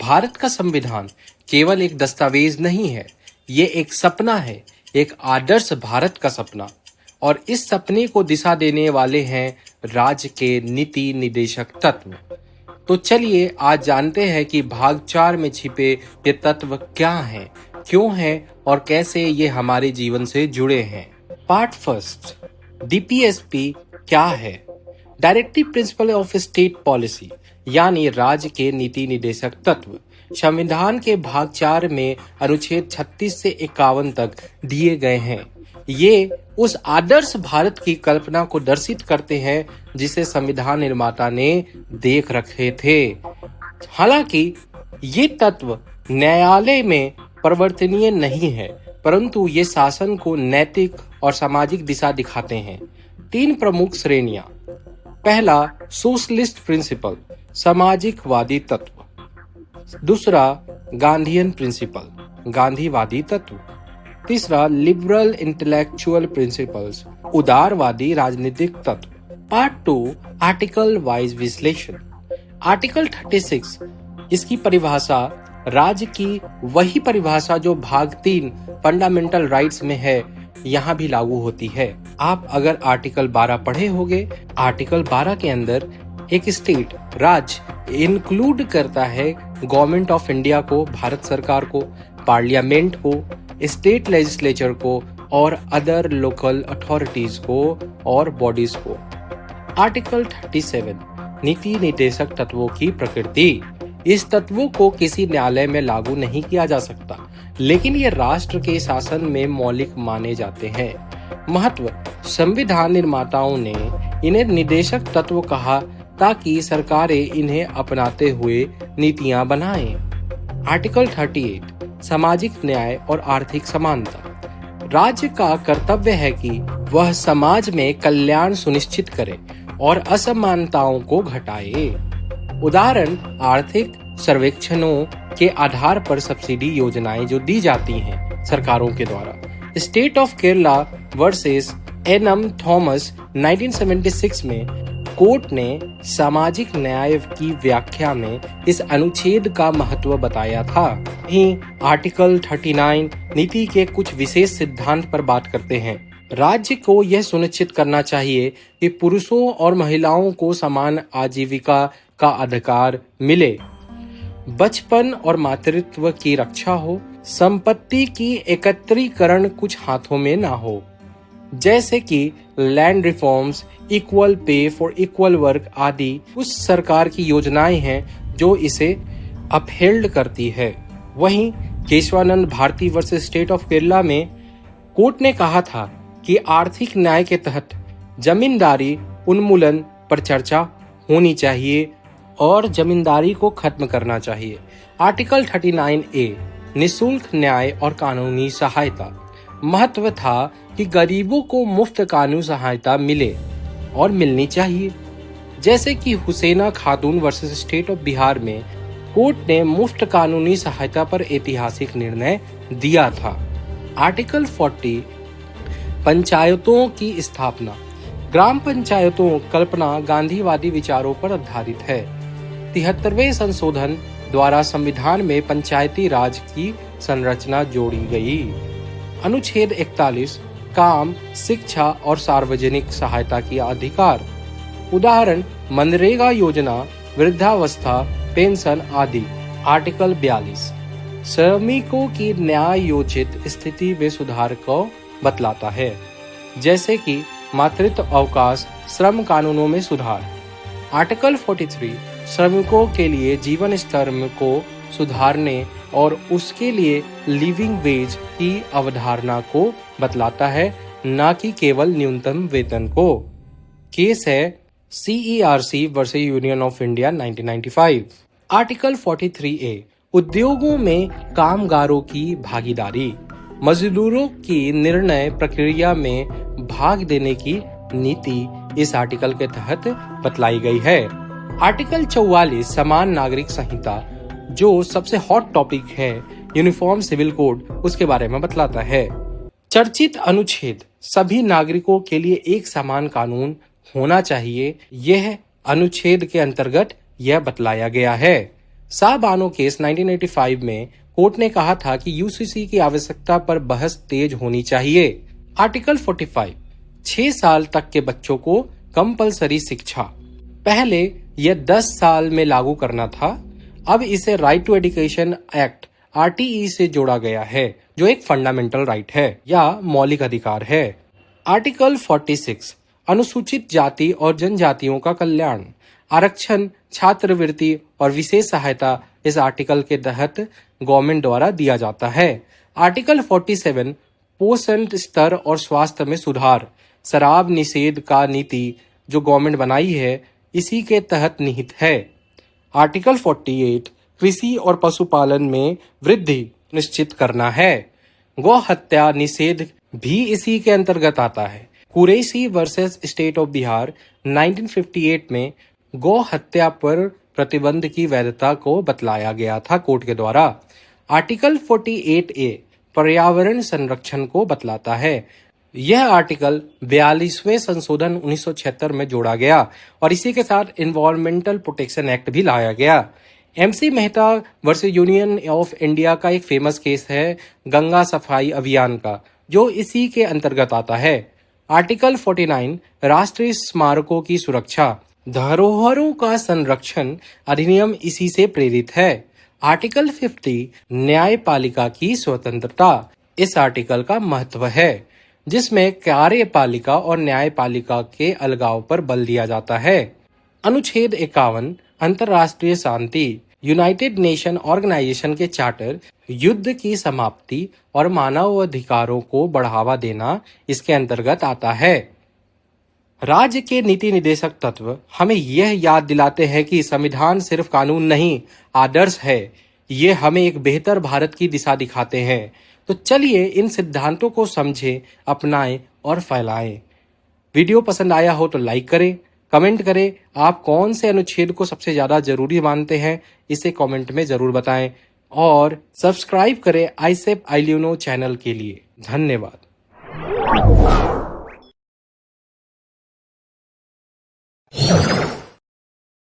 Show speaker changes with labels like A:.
A: भारत का संविधान केवल एक दस्तावेज नहीं है, ये एक सपना है, एक आदर्श भारत का सपना। और इस सपने को दिशा देने वाले हैं राज्य के नीति निदेशक तत्व। तो चलिए आज जानते हैं कि भाग 4 में छिपे ये तत्व क्या हैं, क्यों हैं और कैसे ये हमारे जीवन से जुड़े हैं। पार्ट फर्स्ट, डीपीएसपी क्या है? Directive principle of state policy, यानी राज्य के नीति निदेशक तत्व संविधान के भाग 4 में अनुच्छेद 36 से 51 तक दिए गए हैं। ये उस आदर्श भारत की कल्पना को दर्शित करते हैं जिसे संविधान निर्माता ने देख रखे थे। हालांकि ये तत्व न्यायालय में परिवर्तनीय नहीं है, परंतु ये शासन को नैतिक और सामाजिक दिशा दिखाते हैं। 3 प्रमुख श्रेणियां। पहला, सोशलिस्ट प्रिंसिपल, सामाजिकवादी तत्व। दूसरा, गांधीयन प्रिंसिपल, गांधीवादी तत्व। तीसरा, लिबरल इंटेलेक्चुअल प्रिंसिपल्स, उदारवादी राजनीतिक तत्व। पार्ट 2, आर्टिकल वाइज विश्लेषण। आर्टिकल 36, इसकी परिभाषा राज्य की वही परिभाषा जो भाग 3 फंडामेंटल राइट्स में है, यहाँ भी लागू होती है। आप अगर आर्टिकल 12 पढ़े होंगे, आर्टिकल 12 के अंदर एक स्टेट, राज्य इंक्लूड करता है गवर्नमेंट ऑफ इंडिया को, भारत सरकार को, पार्लियामेंट को, स्टेट लेजिस्लेचर को और अदर लोकल अथॉरिटीज को और बॉडीज को। आर्टिकल 37, नीति निदेशक तत्वों की प्रकृति। इस तत्वों को किसी न्यायालय में लागू नहीं किया जा सकता, लेकिन ये राष्ट्र के शासन में मौलिक माने जाते हैं। महत्व, संविधान निर्माताओं ने इन्हें निदेशक तत्व कहा ताकि सरकारें इन्हें अपनाते हुए नीतियां बनाएं। आर्टिकल 38, सामाजिक न्याय और आर्थिक समानता। राज्य का कर्तव्य है कि वह समाज में कल्याण सुनिश्चित करे और असमानताओं को घटाए। उदाहरण, आर्थिक सर्वेक्षणों के आधार पर सब्सिडी योजनाएं जो दी जाती हैं सरकारों के द्वारा। State of Kerala versus N M. Thomas 1976 में कोर्ट ने सामाजिक न्याय की व्याख्या में इस अनुच्छेद का महत्व बताया था। वहीं आर्टिकल 39 नीति के कुछ विशेष सिद्धांत पर बात करते हैं। राज्य को यह सुनिश्चित करना चाहिए कि पुरुषों और महिलाओं को समान आजीविका का अधिकार मिले, बचपन और मातृत्व की रक्षा हो, संपत्ति की एकत्रीकरण कुछ हाथों में ना हो, जैसे कि land reforms, equal pay for equal work आदि कुछ सरकार की योजनाएं हैं जो इसे अपहेल्ड करती है। वहीं Kesavananda Bharati versus state of Kerala में कोर्ट ने कहा था कि आर्थिक न्याय के तहत जमींदारी उन्मूलन पर चर्चा होनी चाहिए और जमींदारी को खत्म करना चाहिए। आर्टिकल 39A, निःशुल्क न्याय और कानूनी सहायता। महत्व था कि गरीबों को मुफ्त कानूनी सहायता मिले और मिलनी चाहिए। जैसे कि हुसैना खातून वर्सेस स्टेट ऑफ बिहार में कोर्ट ने मुफ्त कानूनी सहायता पर ऐतिहासिक निर्णय दिया था। आर्टिकल 40, पंचायतों की स्थापना। ग्राम पंचायतों कल्पना गांधीवादी विचारों पर आधारित है। 73वें संशोधन द्वारा संविधान में पंचायती राज की संरचना जोड़ी गई। अनुच्छेद 41, काम, शिक्षा और सार्वजनिक सहायता की अधिकार। उदाहरण, मनरेगा योजना, वृद्धावस्था पेंशन आदि। आर्टिकल 42, श्रमिकों की न्यायोचित स्थिति में सुधार को बतलाता है, जैसे कि मातृत्व अवकाश, श्रम कानूनों में सुधार। आर्टिकल 43, श्रमिकों के लिए जीवन स्तर को सुधारने और उसके लिए लिविंग वेज की अवधारणा को बतलाता है, न कि केवल न्यूनतम वेतन को। केस है CERC versus union of India 1995। Article 43A, उद्योगों में कामगारों की भागीदारी। मजदूरों की निर्णय प्रक्रिया में भाग देने की नीति इस आर्टिकल के तहत बतलाई गई है। आर्टिकल 44, समान नागरिक संहिता, जो सबसे हॉट टॉपिक है, यूनिफॉर्म सिविल कोड, उसके बारे में बतलाता है। चर्चित अनुच्छेद, सभी नागरिकों के लिए एक समान कानून होना चाहिए, यह अनुच्छेद के अंतर्गत यह बतलाया गया है। साबानो केस 1985 में कोर्ट ने कहा था कि यूसीसी की आवश्यकता पर बहस तेज होनी चाहिए। आर्टिकल 45 6 साल तक के बच्चों को कंपलसरी शिक्षा। पहले यह 10 साल में लागू करना था, अब इसे right to education act RTE से जोड़ा गया है, जो एक फंडामेंटल राइट है या मौलिक अधिकार है। आर्टिकल 46 अनुसूचित जाति और जनजातियों का कल्याण। आरक्षण, छात्रवृत्ति और विशेष सहायता इस आर्टिकल के तहत गवर्नमेंट द्वारा दिया जाता है। आर्टिकल 47 पोषण स्तर और स्वास्थ्य में सुधार। शराब निषेध का नीति जो गवर्नमेंट बनाई है इसी के तहत निहित है। आर्टिकल 48 कृषि और पशुपालन में वृद्धि निश्चित करना है। गौ हत्या निषेध भी इसी के अंतर्गत आता है। Qureshi versus state of Bihar 1958 में गौ हत्या पर प्रतिबंध की वैधता को बतलाया गया था कोर्ट के द्वारा। आर्टिकल 48A पर्यावरण संरक्षण को बतलाता है। यह आर्टिकल 42वें संशोधन 1976 में जोड़ा गया और इसी के साथ एनवायरमेंटल प्रोटेक्शन एक्ट भी लाया गया। MC Mehta versus union of India का एक फेमस केस है गंगा सफाई अभियान का, जो इसी के अंतर्गत आता है। आर्टिकल 49 राष्ट्रीय स्मारकों की सुरक्षा। धरोहरों का संरक्षण अधिनियम इसी से प्रेरित है। आर्टिकल 50 न्यायपालिका की स्वतंत्रता। इस आर्टिकल का महत्व है, जिसमें कार्यपालिका और न्यायपालिका के अलगाव पर बल दिया जाता है। अनुच्छेद 51 अंतर्राष्ट्रीय शांति। यूनाइटेड नेशन ऑर्गेनाइजेशन के चार्टर युद्ध की समाप्ति और मानवाधिकारों को बढ़ावा देना इसके अंतर्गत आता है। राज्य के नीति निर्देशक तत्व हमें यह याद दिलाते हैं कि संविधान सिर्फ कानून नहीं, आदर्श है। ये हमें एक बेहतर भारत की दिशा दिखाते हैं। तो चलिए इन सिद्धांतों को समझें, अपनाएं और फैलाएं। वीडियो पसंद आया हो तो लाइक करें, कमेंट करें आप कौन से अनुच्छेद को सबसे ज्यादा जरूरी मानते हैं, इसे कमेंट में जरूर बताएं और सब्सक्राइब करें आईसेप आइलिनो चैनल के लिए। धन्यवाद।